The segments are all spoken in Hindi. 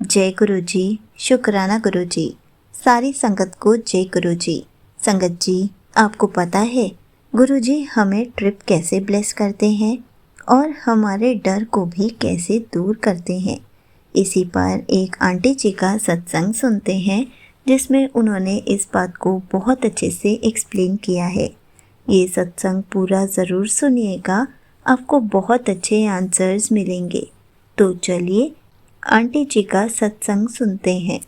जय गुरु जी। शुक्राना गुरु जी। सारी संगत को जय गुरु जी। संगत जी, आपको पता है गुरु जी हमें ट्रिप कैसे ब्लेस करते हैं और हमारे डर को भी कैसे दूर करते हैं। इसी पर एक आंटी जी का सत्संग सुनते हैं जिसमें उन्होंने इस बात को बहुत अच्छे से एक्सप्लेन किया है। ये सत्संग पूरा ज़रूर सुनिएगा, आपको बहुत अच्छे आंसर्स मिलेंगे। तो चलिए आंटी जी का सत्संग सुनते हैं।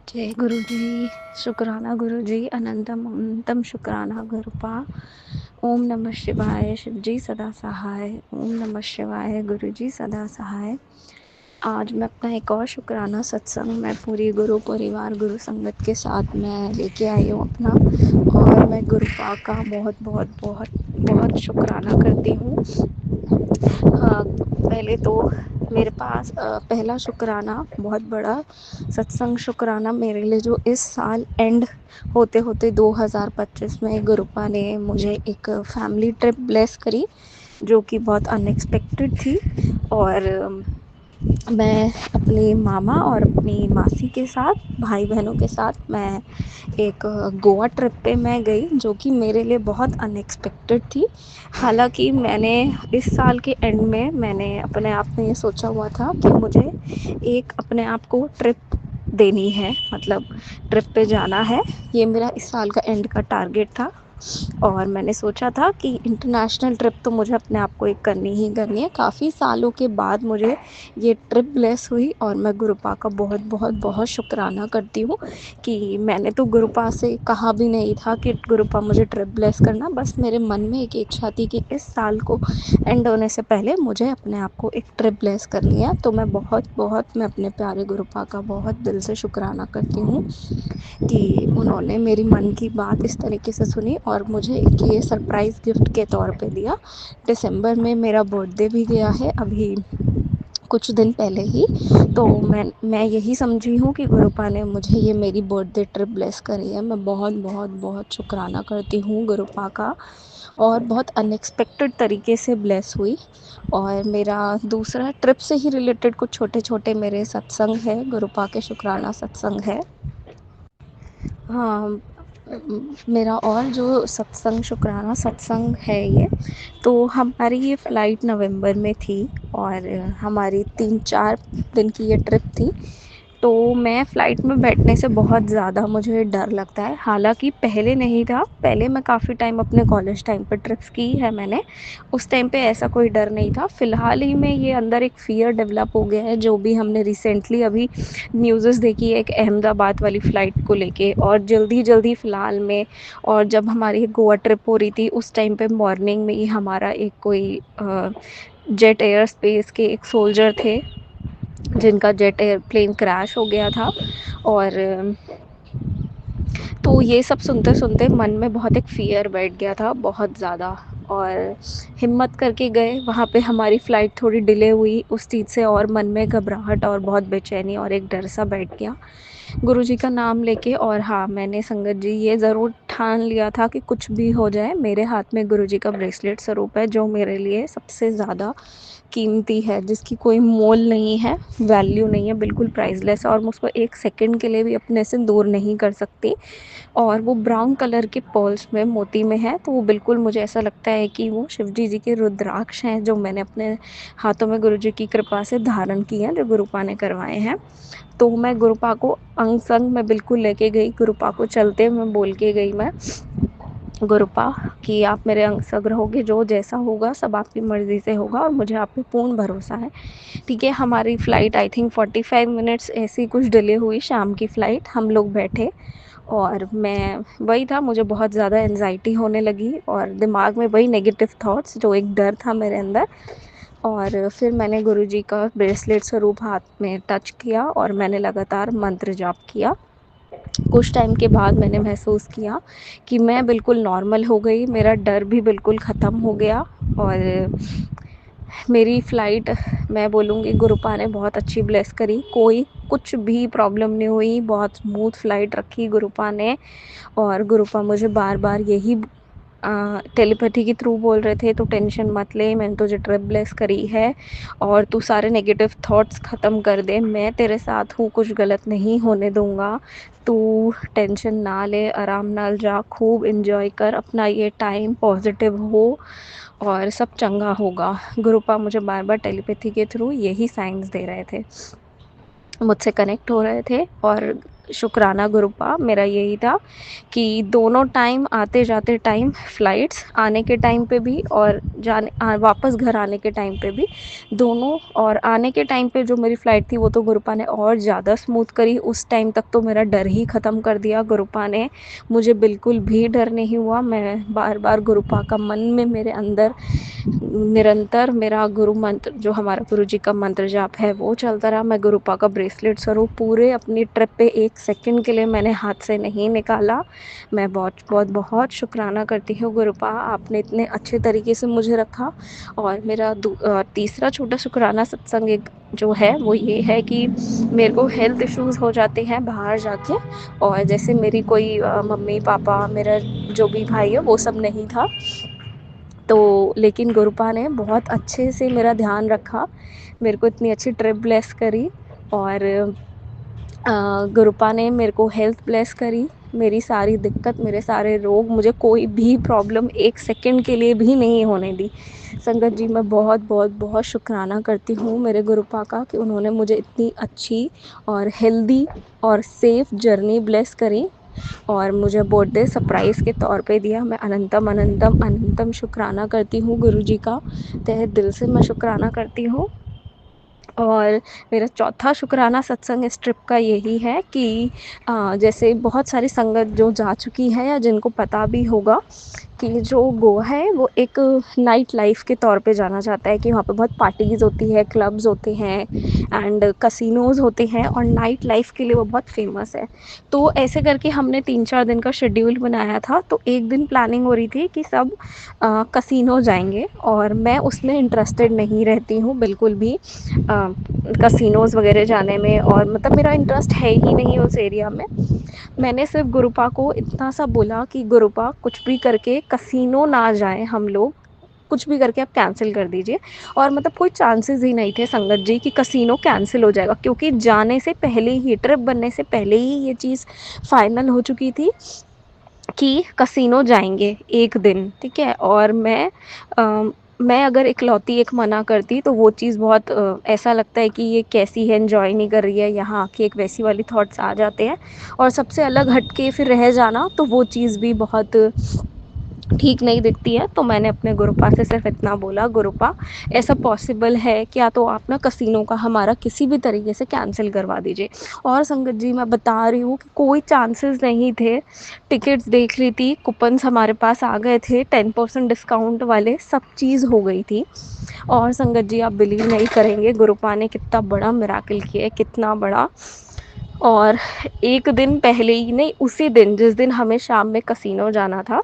जय गुरु जी। शुक्राना गुरु जी। अनंतम अनंतम शुक्राना गुरुपा। ओम नमः शिवाय। शिव जी सदा सहाय। ओम नमः शिवाय। गुरु जी सदा सहाय। आज मैं अपना एक और शुक्राना सत्संग मैं पूरी गुरु परिवार गुरु संगत के साथ मैं लेके आई हूँ अपना, और मैं गुरुपा का बहुत बहुत बहुत बहुत शुक्राना करती हूँ। पहले तो मेरे पास पहला शुक्राना बहुत बड़ा सत्संग शुक्राना मेरे लिए जो इस साल एंड होते होते 2025 में गुरुपा ने मुझे एक फैमिली ट्रिप ब्लेस करी, जो कि बहुत अनएक्सपेक्टेड थी। और मैं अपनी मामा और अपनी मासी के साथ, भाई बहनों के साथ मैं एक गोवा ट्रिप पे मैं गई, जो कि मेरे लिए बहुत अनएक्सपेक्टेड थी। हालांकि मैंने इस साल के एंड में मैंने अपने आप में ये सोचा हुआ था कि मुझे एक अपने आप को ट्रिप देनी है, मतलब ट्रिप पे जाना है। ये मेरा इस साल का एंड का टारगेट था, और मैंने सोचा था कि इंटरनेशनल ट्रिप तो मुझे अपने आप को एक करनी ही करनी है। काफ़ी सालों के बाद मुझे ये ट्रिप ब्लेस हुई, और मैं गुरुपा का बहुत बहुत बहुत शुक्राना करती हूँ कि मैंने तो गुरुपा से कहा भी नहीं था कि गुरुपा मुझे ट्रिप ब्लेस करना। बस मेरे मन में एक इच्छा थी कि इस साल को एंड होने से पहले मुझे अपने आप को एक ट्रिप ब्लेस करनी है। तो मैं मैं अपने प्यारे गुरुपा का बहुत दिल से शुक्राना करती हूँ कि उन्होंने मेरी मन की बात इस तरीके से सुनी और मुझे ये सरप्राइज़ गिफ्ट के तौर पे दिया। दिसंबर में मेरा बर्थडे भी गया है अभी कुछ दिन पहले ही। तो मैं यही समझी हूँ कि गुरुपा ने मुझे ये मेरी बर्थडे ट्रिप ब्लेस करी है। मैं बहुत बहुत बहुत शुक्राना करती हूँ गुरुपा का, और बहुत अनएक्सपेक्टेड तरीके से ब्लेस हुई। और मेरा दूसरा ट्रिप से ही रिलेटेड कुछ छोटे छोटे मेरे सत्संग है, गुरुपा के शुक्राना सत्संग है। हाँ, मेरा और जो सत्संग शुक्राना सत्संग है ये, तो हमारी ये फ़्लाइट नवंबर में थी, और हमारी 3-4 दिन की ये ट्रिप थी। तो मैं फ़्लाइट में बैठने से बहुत ज़्यादा मुझे डर लगता है। हालाँकि पहले नहीं था, पहले मैं काफ़ी टाइम अपने कॉलेज टाइम पर ट्रिप्स की है मैंने, उस टाइम पे ऐसा कोई डर नहीं था। फ़िलहाल ही में ये अंदर एक फ़ियर डेवलप हो गया है, जो भी हमने रिसेंटली अभी न्यूज़ेस देखी है एक अहमदाबाद वाली फ़्लाइट को लेके, और जल्दी-जल्दी फ़िलहाल में। और जब हमारी गोवा ट्रिप हो रही थी उस टाइम पे मॉर्निंग में ही हमारा एक कोई जेट एयर स्पेस के एक सोल्जर थे जिनका जेट एयरप्लेन क्रैश हो गया था। और तो ये सब सुनते-सुनते मन में बहुत एक फ़ियर बैठ गया था, बहुत ज़्यादा। और हिम्मत करके गए, वहाँ पे हमारी फ़्लाइट थोड़ी डिले हुई, उस चीज़ से और मन में घबराहट और बहुत बेचैनी और एक डर सा बैठ गया गुरु जी का नाम लेके। और हाँ, मैंने संगत जी ये ज़रूर ठान लिया था कि कुछ भी हो जाए, मेरे हाथ में गुरु जी का ब्रेसलेट स्वरूप है, जो मेरे लिए सबसे ज़्यादा कीमती है, जिसकी कोई मोल नहीं है, वैल्यू नहीं है, बिल्कुल प्राइसलेस है, और मैं उसको एक सेकंड के लिए भी अपने से दूर नहीं कर सकती। और वो ब्राउन कलर के पर्ल्स में मोती में है, तो वो बिल्कुल मुझे ऐसा लगता है कि वो शिवजी जी के रुद्राक्ष हैं, जो मैंने अपने हाथों में गुरु जी की कृपा से धारण किए हैं, जो गुरुपा ने करवाए हैं। तो मैं गुरुपा को अंग संग में बिल्कुल लेके गई, गुरुपा को चलते में बोल के गई मैं, गुरुपा कि आप मेरे अंग संग रहोगे, जो जैसा होगा सब आपकी मर्ज़ी से होगा, और मुझे आप पे पूर्ण भरोसा है। ठीक है, हमारी फ़्लाइट आई थिंक 45 मिनट्स ऐसी कुछ डिले हुई, शाम की फ़्लाइट। हम लोग बैठे, और मैं वही था, मुझे बहुत ज़्यादा एंग्ज़ायटी होने लगी, और दिमाग में वही नेगेटिव थॉट्स, जो एक डर था मेरे अंदर। और फिर मैंने गुरुजी का ब्रेसलेट स्वरूप हाथ में टच किया, और मैंने लगातार मंत्र जाप किया। कुछ टाइम के बाद मैंने महसूस किया कि मैं बिल्कुल नॉर्मल हो गई, मेरा डर भी बिल्कुल ख़त्म हो गया। और मेरी फ़्लाइट, मैं बोलूँगी गुरुपा ने बहुत अच्छी ब्लेस करी, कोई कुछ भी प्रॉब्लम नहीं हुई, बहुत स्मूथ फ़्लाइट रखी गुरुपा ने। और गुरुपा मुझे बार-बार यही टेलीपैथी के थ्रू बोल रहे थे तो टेंशन मत ले, मैंने तुझे ट्रिप ब्लेस करी है और तू सारे नेगेटिव थॉट्स ख़त्म कर दे, मैं तेरे साथ हूँ, कुछ गलत नहीं होने दूँगा। तू टेंशन ना ले, आराम नाल जा, खूब एन्जॉय कर अपना ये टाइम, पॉज़िटिव हो और सब चंगा होगा। गुरुपा मुझे बार-बार टेलीपैथी के थ्रू यही साइन्स दे रहे थे। मुझसे कनेक्ट हो रहे थे और शुक्राना गुरुपा मेरा यही था कि दोनों टाइम आते-जाते टाइम फ़्लाइट्स आने के टाइम पे भी और वापस घर आने के टाइम पे भी दोनों, और आने के टाइम पे जो मेरी फ़्लाइट थी वो तो गुरुपा ने और ज़्यादा स्मूथ करी, उस टाइम तक तो मेरा डर ही ख़त्म कर दिया गुरुपा ने, मुझे बिल्कुल भी डर नहीं हुआ। मैं बार-बार गुरुपा का मन में मेरे अंदर निरंतर मेरा गुरु मंत्र जो हमारा गुरु जी का मंत्र जाप है वो चलता रहा। मैं गुरुपा का ब्रेसलेट स्वरूप पूरे अपनी ट्रिप पे 1 सेकंड के लिए मैंने हाथ से नहीं निकाला। मैं बहुत शुक्राना करती हूँ गुरुपा, आपने इतने अच्छे तरीके से मुझे रखा। और मेरा तीसरा छोटा शुक्राना सत्संग एक जो है वो ये है कि मेरे को हेल्थ इश्यूज़ हो जाते हैं बाहर जाके, और जैसे मेरी कोई मम्मी-पापा, मेरा जो भी भाई है वो सब नहीं था। तो लेकिन गुरुपा ने बहुत अच्छे से मेरा ध्यान रखा, मेरे को इतनी अच्छी ट्रिप ब्लेस करी और गुरुपा ने मेरे को हेल्थ ब्लेस करी, मेरी सारी दिक्कत, मेरे सारे रोग, मुझे कोई भी प्रॉब्लम 1 सेकंड के लिए भी नहीं होने दी। संगत जी मैं बहुत शुक्राना करती हूँ मेरे गुरुपा का कि उन्होंने मुझे इतनी अच्छी और हेल्दी और सेफ़ जर्नी ब्लेस करी और मुझे बर्थडे सरप्राइज़ के तौर पे दिया। मैं अनंतम शुक्राना करती हूँ गुरुजी का, तहे दिल से मैं शुक्राना करती हूँ। और मेरा चौथा शुक्राना सत्संग इस ट्रिप का यही है कि जैसे बहुत सारी संगत जो जा चुकी है या जिनको पता भी होगा कि जो गोवा है वो एक नाइट लाइफ के तौर पे जाना जाता है, कि वहाँ पे बहुत पार्टीज़ होती है, क्लब्स होते हैं एंड कसिनोज़ होते हैं और नाइट लाइफ के लिए वो बहुत फेमस है। तो ऐसे करके हमने 3-4 दिन का शेड्यूल बनाया था, तो एक दिन प्लानिंग हो रही थी कि सब कसिनो जाएंगे और मैं उसमें इंटरेस्टेड नहीं रहती हूँ बिल्कुल भी, कसिनोज़ वगैरह जाने में, और मतलब मेरा इंटरेस्ट है ही नहीं उस एरिया में। मैंने सिर्फ गुरुपा को इतना सा बोला कि गुरुपा कुछ भी करके कसिनो ना जाएं हम लोग, कुछ भी करके आप कैंसिल कर दीजिए। और मतलब कोई चांसेस ही नहीं थे संगत जी कि कसिनो कैंसिल हो जाएगा, क्योंकि जाने से पहले ही, ट्रिप बनने से पहले ही ये चीज़ फाइनल हो चुकी थी कि कसिनो जाएंगे एक दिन, ठीक है। और मैं अगर इकलौती एक मना करती तो वो चीज़ बहुत ऐसा लगता है कि ये कैसी है, एंजॉय नहीं कर रही है, यहाँ आके एक वैसी वाली थॉट्स आ जाते हैं, और सबसे अलग हटके फिर रह जाना तो वो चीज़ भी बहुत ठीक नहीं दिखती है। तो मैंने अपने गुरुपा से सिर्फ इतना बोला, गुरुपा ऐसा पॉसिबल है क्या, तो आप ना कसिनो का हमारा किसी भी तरीके से कैंसिल करवा दीजिए। और संगत जी मैं बता रही हूँ कि कोई चांसेस नहीं थे, टिकट्स देख ली थी, कूपन्स हमारे पास आ गए थे 10% डिस्काउंट वाले, सब चीज़ हो गई थी। और संगत जी आप बिलीव नहीं करेंगे गुरुपा ने कितना बड़ा मिराकल किया है, कितना बड़ा। और एक दिन पहले ही नहीं, उसी दिन जिस दिन हमें शाम में कसिनो जाना था,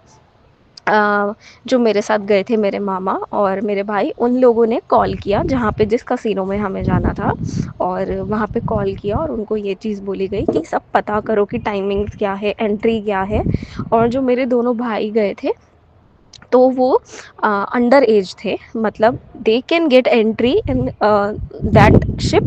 जो मेरे साथ गए थे मेरे मामा और मेरे भाई, उन लोगों ने कॉल किया जहाँ पे जिस कसिनो में हमें जाना था, और वहाँ पे कॉल किया और उनको ये चीज़ बोली गई कि सब पता करो कि टाइमिंग्स क्या है, एंट्री क्या है। और जो मेरे दोनों भाई गए थे तो वो अंडर एज थे, मतलब they can get entry in that ship,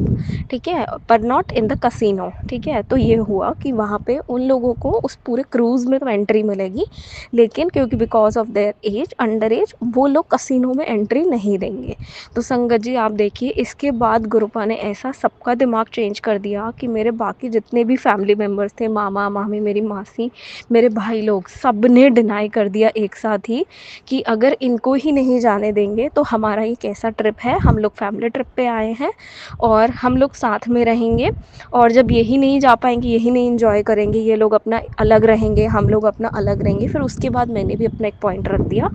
ठीक है, पर नॉट इन द कसिनो, ठीक है। तो ये हुआ कि वहाँ पे उन लोगों को उस पूरे क्रूज़ में तो एंट्री मिलेगी, लेकिन क्योंकि because of their age, under age, वो लोग कसिनो में एंट्री नहीं देंगे। तो संगत जी आप देखिए, इसके बाद गुरुपा ने ऐसा सबका दिमाग चेंज कर दिया कि मेरे बाकी जितने भी फैमिली मेम्बर्स थे, मामा मामी, मेरी मासी, मेरे भाई लोग, सब ने डिनाई कर दिया एक साथ ही कि अगर इनको ही नहीं जाने देंगे तो हमारा ये कैसा ट्रिप है, हम लोग फैमिली ट्रिप पे आए हैं और हम लोग साथ में रहेंगे, और जब यही नहीं जा पाएंगे, यही नहीं इंजॉय करेंगे, ये लोग अपना अलग रहेंगे, हम लोग अपना अलग रहेंगे। फिर उसके बाद मैंने भी अपना एक पॉइंट रख दिया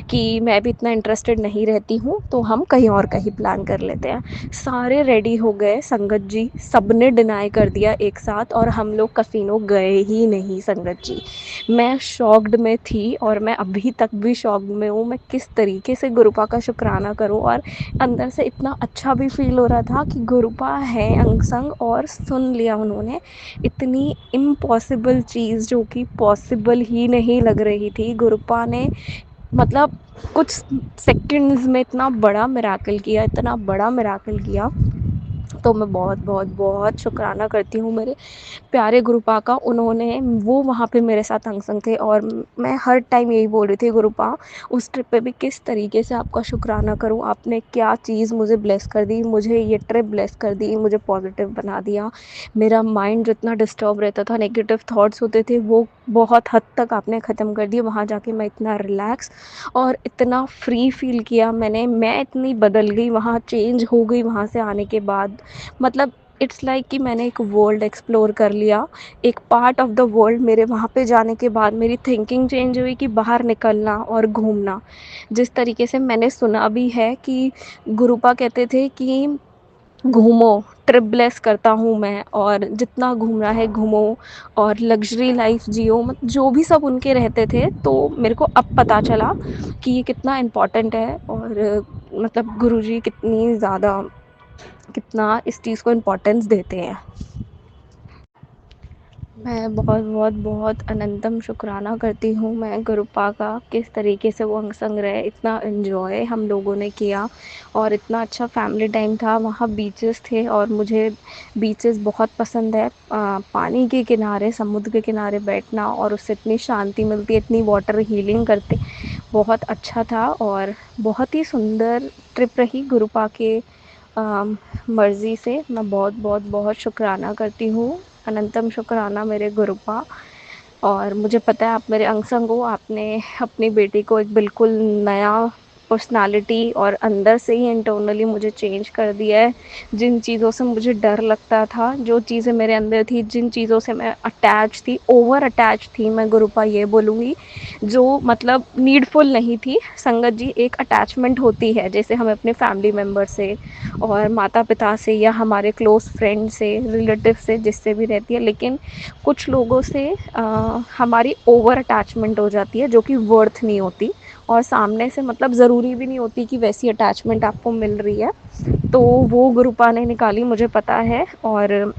कि मैं भी इतना इंटरेस्टेड नहीं रहती हूँ, तो हम कहीं और कहीं प्लान कर लेते हैं। सारे रेडी हो गए संगत जी, सब ने डिनाई कर दिया एक साथ और हम लोग कसिनो गए ही नहीं संगत जी। मैं शॉक्ड में थी और मैं अभी तक भी शॉक्ड में हूँ, मैं किस तरीके से गुरुपा का शुक्राना करूँ। और अंदर से इतना अच्छा भी फील हो रहा था कि गुरुपा है अंग संग और सुन लिया उन्होंने। इतनी इम्पॉसिबल चीज़ जो कि पॉसिबल ही नहीं लग रही थी, गुरुपा ने मतलब कुछ सेकंड्स में इतना बड़ा मिराकल किया, इतना बड़ा मिराकल किया। तो मैं बहुत बहुत बहुत शुक्राना करती हूँ मेरे प्यारे गुरुपा का। उन्होंने वो वहाँ पे मेरे साथ अंग संग थे, और मैं हर टाइम यही बोल रही थी, गुरुपा उस ट्रिप पे भी किस तरीके से आपका शुक्राना करूँ, आपने क्या चीज़ मुझे ब्लेस कर दी, मुझे ये ट्रिप ब्लेस कर दी, मुझे पॉजिटिव बना दिया। मेरा माइंड जितना डिस्टर्ब रहता था, नेगेटिव थॉट्स होते थे, वो बहुत हद तक आपने ख़त्म कर दिए। वहाँ जाके मैं इतना रिलैक्स और इतना फ्री फील किया मैंने, मैं इतनी बदल गई, वहाँ चेंज हो गई वहाँ से आने के बाद। मतलब इट्स लाइक कि मैंने एक वर्ल्ड एक्सप्लोर कर लिया, एक पार्ट ऑफ द वर्ल्ड। मेरे वहाँ पे जाने के बाद मेरी थिंकिंग चेंज हुई कि बाहर निकलना और घूमना। जिस तरीके से मैंने सुना भी है कि गुरुपा कहते थे कि घूमो, ट्रिप ब्लेस करता हूँ मैं, और जितना घूमना है घूमो और लग्जरी लाइफ जियो, मत जो भी सब उनके रहते थे। तो मेरे को अब पता चला कि ये कितना इम्पोर्टेंट है, और मतलब गुरुजी कितनी ज़्यादा, कितना इस चीज़ को इम्पोर्टेंस देते हैं। मैं बहुत बहुत बहुत अनंतम शुक्राना करती हूँ मैं गुरुपा का, किस तरीके से वो अंग संग रहे, इतना इन्जॉय हम लोगों ने किया, और इतना अच्छा फैमिली टाइम था। वहाँ बीचेस थे और मुझे बीचेस बहुत पसंद है। पानी के किनारे, समुद्र के किनारे बैठना, और उससे इतनी शांति मिलती है, इतनी वाटर हीलिंग करते, बहुत अच्छा था। और बहुत ही सुंदर ट्रिप रही गुरुपा के मर्ज़ी से। मैं बहुत बहुत बहुत शुक्राना करती हूँ, अनंतम शुक्राना मेरे गुरुपा। और मुझे पता है आप मेरे अंग संग हो, आपने अपनी बेटी को एक बिल्कुल नया पर्सनालिटी और अंदर से ही इंटरनली मुझे चेंज कर दिया है। जिन चीज़ों से मुझे डर लगता था, जो चीज़ें मेरे अंदर थी, जिन चीज़ों से मैं अटैच थी, ओवर अटैच थी, मैं गुरुपा ये बोलूँगी, जो मतलब नीडफुल नहीं थी। संगत जी, एक अटैचमेंट होती है, जैसे हमें अपने फैमिली मेम्बर से और माता पिता से या हमारे क्लोज़ फ्रेंड से, रिलेटिव से, जिससे भी रहती है। लेकिन कुछ लोगों से हमारी ओवर अटैचमेंट हो जाती है, जो कि वर्थ नहीं होती, और सामने से मतलब ज़रूरी भी नहीं होती कि वैसी अटैचमेंट आपको मिल रही है। तो वो गुरुपा ने निकाली, मुझे पता है। और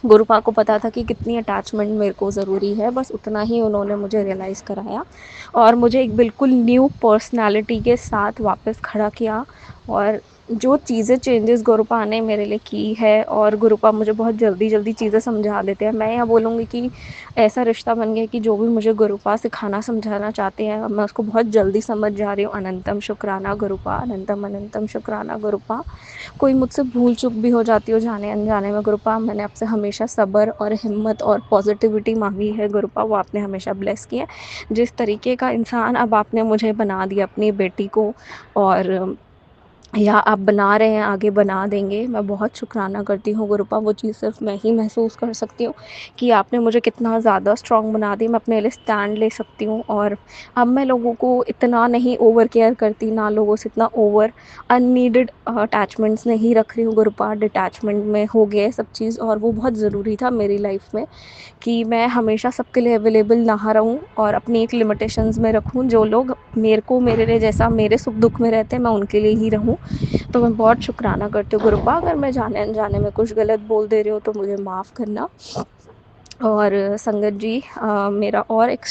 गुरुपा को पता था कि कितनी अटैचमेंट मेरे को ज़रूरी है, बस उतना ही उन्होंने मुझे रियलाइज़ कराया, और मुझे एक बिल्कुल न्यू पर्सनालिटी के साथ वापस खड़ा किया। और जो चीज़ें चेंजेस गुरुपा ने मेरे लिए की है, और गुरुपा मुझे बहुत जल्दी जल्दी चीज़ें समझा देते हैं। मैं यह बोलूँगी कि ऐसा रिश्ता बन गया कि जो भी मुझे गुरुपा सिखाना समझाना चाहते हैं, मैं उसको बहुत जल्दी समझ जा रही हूँ। अनंतम शुक्राना गुरुपा, अनंतम अनंतम शुक्राना गुरुपा। कोई मुझसे भूल चूक भी हो जाती हो जाने अनजाने में, गुरुपा मैंने आपसे हमेशा सब्र और हिम्मत और पॉजिटिविटी मांगी है गुरुपा, वो आपने हमेशा ब्लेस किया है। जिस तरीके का इंसान अब आपने मुझे बना दिया अपनी बेटी को, और या आप बना रहे हैं, आगे बना देंगे, मैं बहुत शुक्राना करती हूँ गुरुपा। वो चीज़ सिर्फ मैं ही महसूस कर सकती हूँ कि आपने मुझे कितना ज़्यादा स्ट्रॉन्ग बना दी, मैं अपने लिए स्टैंड ले सकती हूँ। और अब मैं लोगों को इतना नहीं ओवर केयर करती, ना लोगों से इतना ओवर अननीडेड अटैचमेंट्स नहीं रख रही हूँ गुरुपा। डिटैचमेंट में हो गया है सब चीज़, और वो बहुत ज़रूरी था मेरी लाइफ में, कि मैं हमेशा सबके लिए अवेलेबल ना रहूँ, और अपनी एक लिमिटेशंस में रखूँ। जो लोग मेरे को, मेरे लिए जैसा मेरे सुख दुख में रहते हैं, मैं उनके लिए ही रहूँ। तो मैं बहुत शुक्राना करती हूँ गुरुपा। अगर मैं जाने अनजाने में कुछ गलत बोल दे रही हूँ तो मुझे माफ़ करना। और संगत जी, मेरा और एक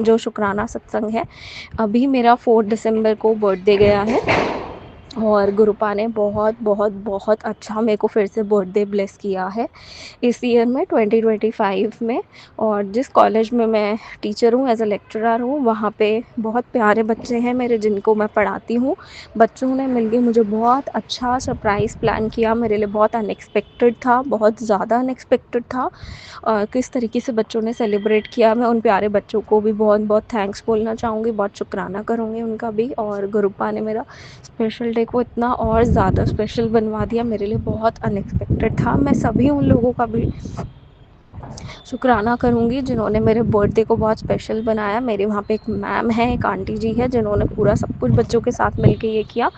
जो शुक्राना सत्संग है, अभी मेरा 4 दिसंबर को बर्थडे गया है, और गुरुपा ने बहुत बहुत बहुत अच्छा मेरे को फिर से बर्थडे ब्लेस किया है इस ईयर में, 2025 में। और जिस कॉलेज में मैं टीचर हूँ, एज अ लेक्चरर हूँ, वहाँ पे बहुत प्यारे बच्चे हैं मेरे, जिनको मैं पढ़ाती हूँ। बच्चों ने मिलके मुझे बहुत अच्छा सरप्राइज़ प्लान किया, मेरे लिए बहुत अनएक्सपेक्टेड था, बहुत ज़्यादा अनएक्सपेक्टेड था। किस तरीके से बच्चों ने सेलिब्रेट किया, मैं उन प्यारे बच्चों को भी बहुत बहुत थैंक्स बोलना चाहूँगी, बहुत शुक्राना करूँगी उनका भी। और गुरुपा ने मेरा स्पेशल डे को इतना और ज़्यादा स्पेशल बनवा दिया, मेरे लिए बहुत अनएक्सपेक्टेड था। मैं सभी उन लोगों का भी शुक्राना करूँगी जिन्होंने मेरे बर्थडे को बहुत स्पेशल बनाया। मेरे वहाँ पे एक मैम है, एक आंटी जी है, जिन्होंने पूरा सब कुछ बच्चों के साथ मिलके ये किया।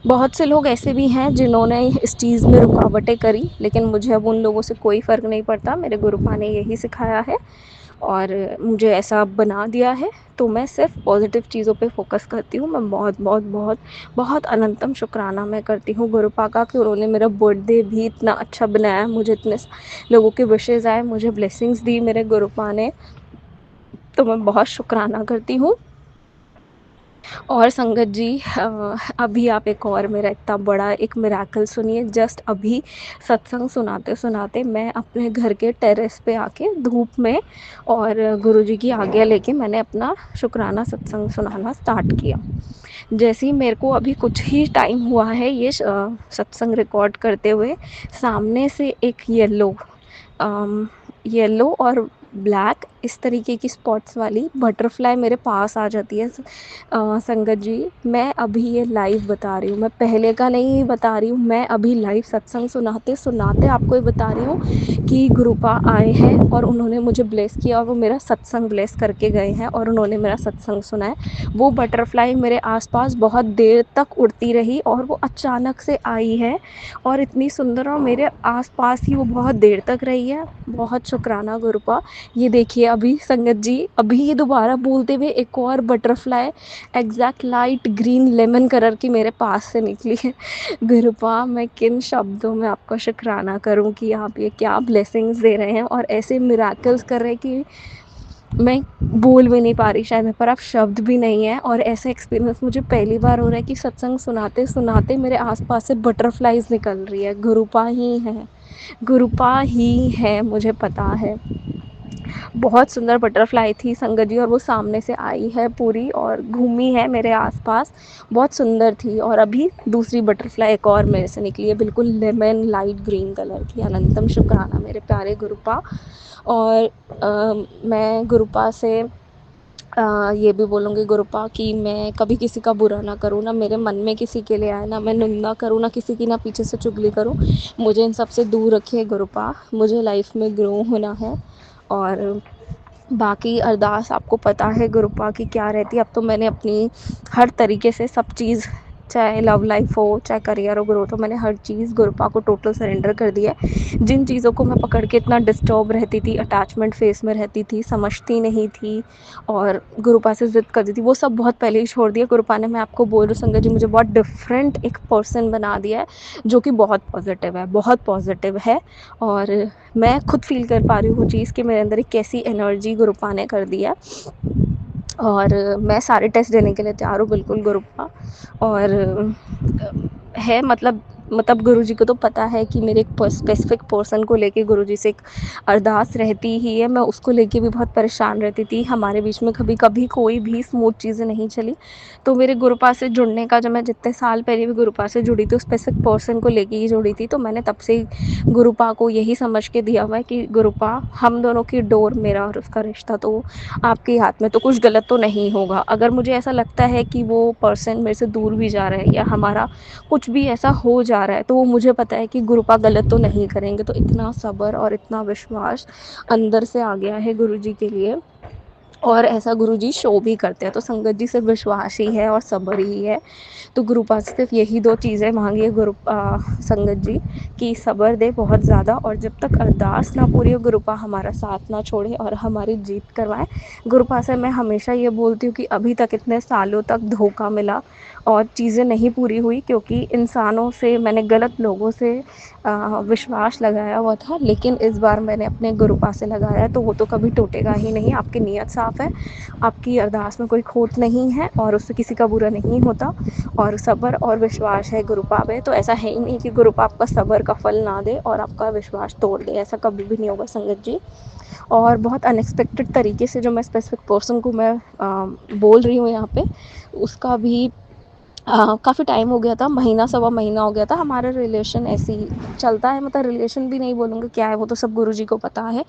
बहुत से लोग ऐसे भी हैं जिन्होंने इस चीज़ में रुकावटें करी, लेकिन मुझे अब उन लोगों से कोई फ़र्क नहीं पड़ता। मेरे गुरुपा ने यही सिखाया है और मुझे ऐसा बना दिया है, तो मैं सिर्फ पॉजिटिव चीज़ों पे फोकस करती हूँ। मैं बहुत बहुत बहुत बहुत अनंतम शुक्राना मैं करती हूँ गुरुपा का, कि उन्होंने मेरा बर्थडे भी इतना अच्छा बनाया, मुझे इतने लोगों के विशेज़ आए, मुझे ब्लेसिंग्स दी मेरे गुरुपा ने। तो मैं बहुत शुक्राना करती हूँ। और संगत जी अभी आप एक और मेरा इतना बड़ा एक मिरेकल सुनिए। जस्ट अभी सत्संग सुनाते-सुनाते मैं अपने घर के टेरेस पे आके धूप में और गुरुजी की आज्ञा लेके मैंने अपना शुकराना सत्संग सुनाना स्टार्ट किया। जैसे ही मेरे को अभी कुछ ही टाइम हुआ है ये सत्संग रिकॉर्ड करते हुए, सामने से एक येलो और ब्लैक इस तरीके की स्पॉट्स वाली बटरफ्लाई मेरे पास आ जाती है। संगत जी, मैं अभी ये लाइव बता रही हूँ, मैं पहले का नहीं बता रही हूँ, मैं अभी लाइव सत्संग सुनाते-सुनाते आपको ये बता रही हूँ कि गुरुपा आए हैं और उन्होंने मुझे ब्लेस किया और वो मेरा सत्संग ब्लेस करके गए हैं और उन्होंने मेरा सत्संग सुना है। वो बटरफ्लाई मेरे आस-पास बहुत देर तक उड़ती रही और वो अचानक से आई है और इतनी सुंदर और मेरे आस-पास ही वो बहुत देर तक रही है। बहुत शुकराना गुरुपा। ये देखिए अभी संगत जी, अभी ये दोबारा बोलते हुए एक और butterfly exact light green lemon colour की मेरे पास से निकली है। गुरुपा, मैं किन शब्दों में आपका शुकराना करूं कि आप ये क्या ब्लेसिंग्स दे रहे हैं और ऐसे मिराकल्स कर रहे हैं कि मैं बोल भी नहीं पा रही, शायद मेरे पर अब शब्द भी नहीं है। और ऐसा एक्सपीरियंस मुझे पहली बार हो रहा है कि सत्संग सुनाते सुनाते मेरे आसपास से बटरफ्लाइज निकल रही है। गुरुपा ही है, गुरुपा ही है, मुझे पता है। बहुत सुंदर बटरफ्लाई थी संगत जी और वो सामने से आई है पूरी और घूमी है मेरे आसपास, बहुत सुंदर थी। और अभी दूसरी बटरफ्लाई एक और मेरे से निकली है, बिल्कुल लेमन लाइट ग्रीन कलर की। अनंतम शुक्राना मेरे प्यारे गुरुपा। और मैं गुरुपा से ये भी बोलूँगी गुरुपा कि मैं कभी किसी का बुरा ना करूँ, ना मेरे मन में किसी के लिए आए, ना मैं निंदा करूँ, ना किसी की ना पीछे से चुगली करूँ। मुझे इन सब से दूर रखिए गुरुपा, मुझे लाइफ में ग्रो होना है। और बाकी अरदास आपको पता है गुरुपा की क्या रहती है। अब तो मैंने अपनी हर तरीके से सब चीज़, चाहे लव लाइफ हो, चाहे करियर हो, ग्रोथ हो, मैंने हर चीज़ गुरुपा को टोटल सरेंडर कर दिया है। जिन चीज़ों को मैं पकड़ के इतना डिस्टर्ब रहती थी, अटैचमेंट फेस में रहती थी, समझती नहीं थी और गुरुपा से ज़िद करती थी, वो सब बहुत पहले ही छोड़ दिया गुरुपा ने। मैं आपको बोल रही हूँ संगत जी, मुझे बहुत डिफरेंट एक पर्सन बना दिया है, जो कि बहुत पॉजिटिव है, बहुत पॉजिटिव है। और मैं खुद फ़ील कर पा रही हूँ वो चीज़ कि मेरे अंदर एक कैसी एनर्जी गुरुपा ने कर दी है। और मैं सारे टेस्ट देने के लिए तैयार हूँ बिल्कुल गुरुपा। और है मतलब गुरुजी को तो पता है कि मेरे एक स्पेसिफिक पर्सन को लेके गुरुजी से एक अरदास रहती ही है। मैं उसको लेके भी बहुत परेशान रहती थी, हमारे बीच में कभी कभी कोई भी स्मूथ चीज़ें नहीं चली। तो मेरे गुरुपा से जुड़ने का, जब मैं जितने साल पहले भी गुरुपा से जुड़ी थी, उस स्पेसिफिक पर्सन को लेके ही जुड़ी थी। तो मैंने तब से ही गुरुपा को यही समझ के दिया हुआ है कि गुरुपा, हम दोनों की डोर, मेरा और उसका रिश्ता तो आपके हाथ में, तो कुछ गलत तो नहीं होगा। अगर मुझे ऐसा लगता है कि वो पर्सन मेरे से दूर भी जा रहा है या हमारा कुछ भी ऐसा हो जा रहा है, तो वो मुझे पता है कि गुरुपा गलत तो नहीं करेंगे। तो इतना सब्र और इतना विश्वास अंदर से आ गया है गुरुजी के लिए, और ऐसा गुरुजी शो भी करते हैं। तो संगत जी सिर्फ विश्वास ही है और सब्र ही है। तो गुरुपा से सिर्फ यही दो चीज़ें मांगिए संगत जी, कि सब्र दे बहुत ज़्यादा, और जब तक अरदास ना पूरी हो गुरुपा हमारा साथ ना छोड़े और हमारी जीत करवाएं। गुरुपा से मैं हमेशा ये बोलती हूँ कि अभी तक इतने सालों तक धोखा मिला और चीज़ें नहीं पूरी हुई, क्योंकि इंसानों से, मैंने गलत लोगों से विश्वास लगाया हुआ था। लेकिन इस बार मैंने अपने गुरुपा से लगाया, तो वो तो कभी टूटेगा ही नहीं। आपकी नीयत साफ़ है, आपकी अरदास में कोई खोट नहीं है और उससे किसी का बुरा नहीं होता। और सब्र और विश्वास है गुरुपा पे, तो ऐसा है ही नहीं कि गुरुपा आपका सब्र का फल ना दे और आपका विश्वास तोड़ दे, ऐसा कभी भी नहीं होगा संगत जी। और बहुत अनएक्सपेक्टेड तरीके से जो मैं स्पेसिफिक पर्सन को मैं बोल रही हूँ यहाँ पे, उसका भी काफ़ी टाइम हो गया था, महीना सवा महीना हो गया था। हमारा रिलेशन ऐसे ही चलता है, मतलब रिलेशन भी नहीं बोलूँगी, क्या है वो तो सब गुरुजी को पता है।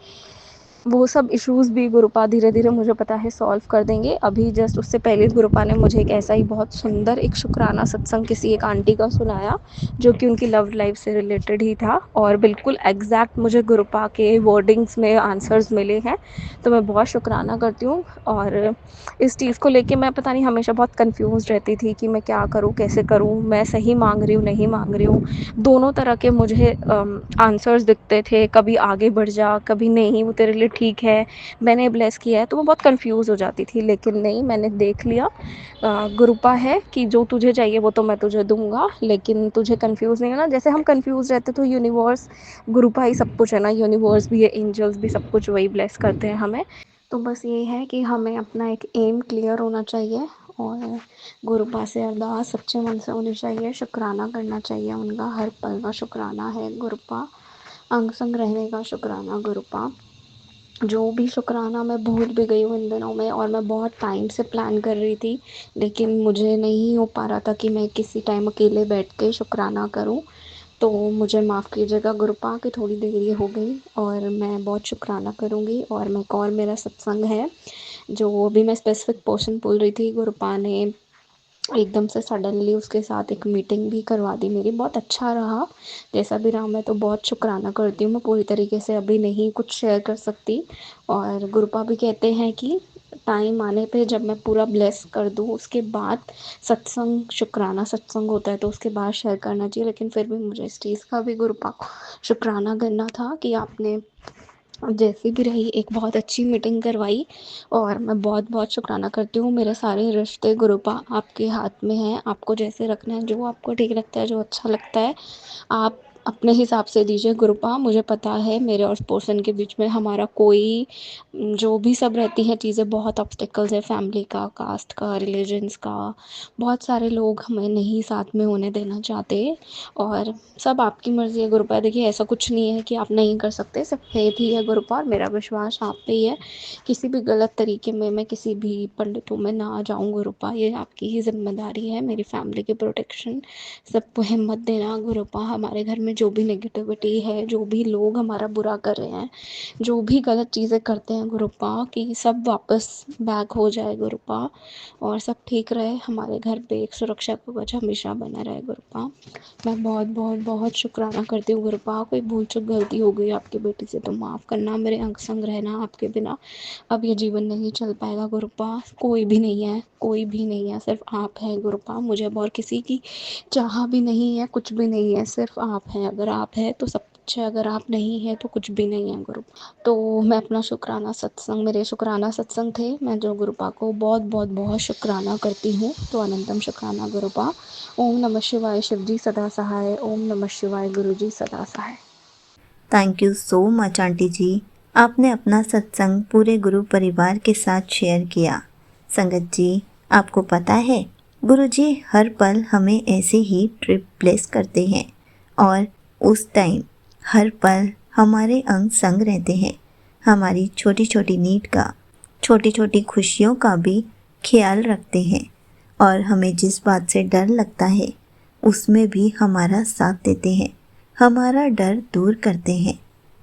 वो सब इश्यूज़ भी गुरुपा धीरे-धीरे मुझे पता है सॉल्व कर देंगे। अभी जस्ट उससे पहले गुरुपा ने मुझे एक ऐसा ही बहुत सुंदर एक शुकराना सत्संग किसी एक आंटी का सुनाया, जो कि उनकी लव लाइफ़ से रिलेटेड ही था और बिल्कुल एग्ज़ैक्ट मुझे गुरुपा के वर्डिंग्स में आंसर्स मिले हैं। तो मैं बहुत शुकराना करती हूँ। और इस चीज़ को लेके मैं पता नहीं हमेशा बहुत कन्फ्यूज़्ड रहती थी कि मैं क्या करूँ, कैसे करूँ? मैं सही माँग रही हूँ, नहीं माँग रही हूँ। दोनों तरह के मुझे आंसर्स दिखते थे, कभी आगे बढ़ जा, कभी नहीं वो तेरे लिए ठीक है, मैंने ब्लेस किया है। तो मैं बहुत कन्फ्यूज़ हो जाती थी, लेकिन नहीं, मैंने देख लिया गुरुपा है कि जो तुझे चाहिए वो तो मैं तुझे दूँगा, लेकिन तुझे कन्फ्यूज़ नहीं होना। जैसे हम कन्फ्यूज़ रहते तो यूनिवर्स, गुरुपा ही सब कुछ है ना, यूनिवर्स भी है, एंजल्स भी, सब कुछ वही ब्लेस करते हैं हमें। तो बस ये है कि हमें अपना एक एम क्लियर होना चाहिए और गुरुपा से अरदास सच्चे मन से होनी चाहिए, शुक्राना करना चाहिए उनका, हर पल का शुक्राना है गुरुपा, अंग संग रहने का शुक्राना गुरुपा। जो भी शुक्राना मैं भूल भी गई हूँ इन दिनों में, और मैं बहुत टाइम से प्लान कर रही थी, लेकिन मुझे नहीं हो पा रहा था कि मैं किसी टाइम अकेले बैठ के शुक्राना करूँ। तो मुझे माफ़ कीजिएगा गुरुपा कि थोड़ी देरी हो गई, और मैं बहुत शुक्राना करूँगी। और मैं एक और मेरा सत्संग है, जो अभी मैं स्पेसिफिक पोर्शन बोल रही थी, गुरुपा ने एकदम से सडनली उसके साथ एक मीटिंग भी करवा दी मेरी, बहुत अच्छा रहा। जैसा भी रहा, मैं तो बहुत शुक्राना करती हूँ, मैं पूरी तरीके से अभी नहीं कुछ शेयर कर सकती। और गुरुपा भी कहते हैं कि टाइम आने पे जब मैं पूरा ब्लेस कर दूँ, उसके बाद सत्संग, शुक्राना सत्संग होता है तो उसके बाद शेयर करना चाहिए। लेकिन फिर भी मुझे इस चीज़ का भी गुरुपा को शुक्राना करना था कि आपने जैसी भी रही एक बहुत अच्छी मीटिंग करवाई, और मैं बहुत बहुत शुक्राना करती हूँ। मेरे सारे रिश्ते गुरुपा आपके हाथ में हैं, आपको जैसे रखना है, जो आपको ठीक लगता है, जो अच्छा लगता है, आप अपने हिसाब से दीजिए गुरुपा। मुझे पता है मेरे और उस पर्सन के बीच में हमारा कोई जो भी सब रहती हैं चीज़ें, बहुत ऑब्स्टेकल्स है, फैमिली का, कास्ट का, रिलीजन्स का, बहुत सारे लोग हमें नहीं साथ में होने देना चाहते, और सब आपकी मर्ज़ी है गुरुपा। देखिए ऐसा कुछ नहीं है कि आप नहीं कर सकते, सिर्फ फेथ ही है गुरुपा, और मेरा विश्वास आप पे ही है। किसी भी गलत तरीके में मैं किसी भी पंडितों में ना जाऊँ गुरुपा, ये आपकी ही जिम्मेदारी है, मेरी फैमिली की प्रोटेक्शन। सबको हिम्मत देना गुरुपा, हमारे घर में जो भी नेगेटिविटी है, जो भी लोग हमारा बुरा कर रहे हैं, जो भी गलत चीज़ें करते हैं गुरुपा, कि सब वापस बैक हो जाए गुरुपा, और सब ठीक रहे, हमारे घर पे एक सुरक्षा कवच हमेशा बना रहे गुरुपा। मैं बहुत बहुत बहुत शुक्राना करती हूँ गुरुपा। कोई भूल चूक गलती हो गई आपकी बेटी से तो माफ़ करना, मेरे अंग संग रहना, आपके बिना अब ये जीवन नहीं चल पाएगा गुरुपा। कोई भी नहीं है, कोई भी नहीं है, सिर्फ आप हैं गुरुपा। मुझे अब और किसी की चाह भी नहीं है, कुछ भी नहीं है, सिर्फ आप हैं। अगर आप हैं तो सब कुछ है, अगर आप नहीं है तो कुछ भी नहीं है गुरुपा। तो मैं अपना शुक्राना सत्संग, मेरे शुक्राना सत्संग थे, मैं जो गुरुपा को बहुत बहुत बहुत शुक्राना करती हूँ। तो अनंतम शुक्राना गुरुपा। ओम नमः शिवाय, शिव जी सदा सहाय। ओम नमः शिवाय, गुरु जी सदा सहाय। Thank you so much aunty ji, आपने अपना सत्संग पूरे गुरु परिवार के साथ शेयर किया। संगत जी, आपको पता है गुरु जी हर पल हमें ऐसे ही ट्रिप प्लेस करते हैं, और उस टाइम हर पल हमारे अंग संग रहते हैं, हमारी छोटी छोटी नीड का, छोटी छोटी खुशियों का भी ख्याल रखते हैं, और हमें जिस बात से डर लगता है उसमें भी हमारा साथ देते हैं, हमारा डर दूर करते हैं,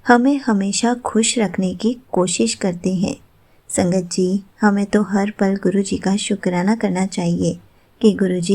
हमें हमेशा खुश रखने की कोशिश करते हैं। संगत जी, हमें तो हर पल गुरु जी का शुक्राना करना चाहिए कि गुरु जी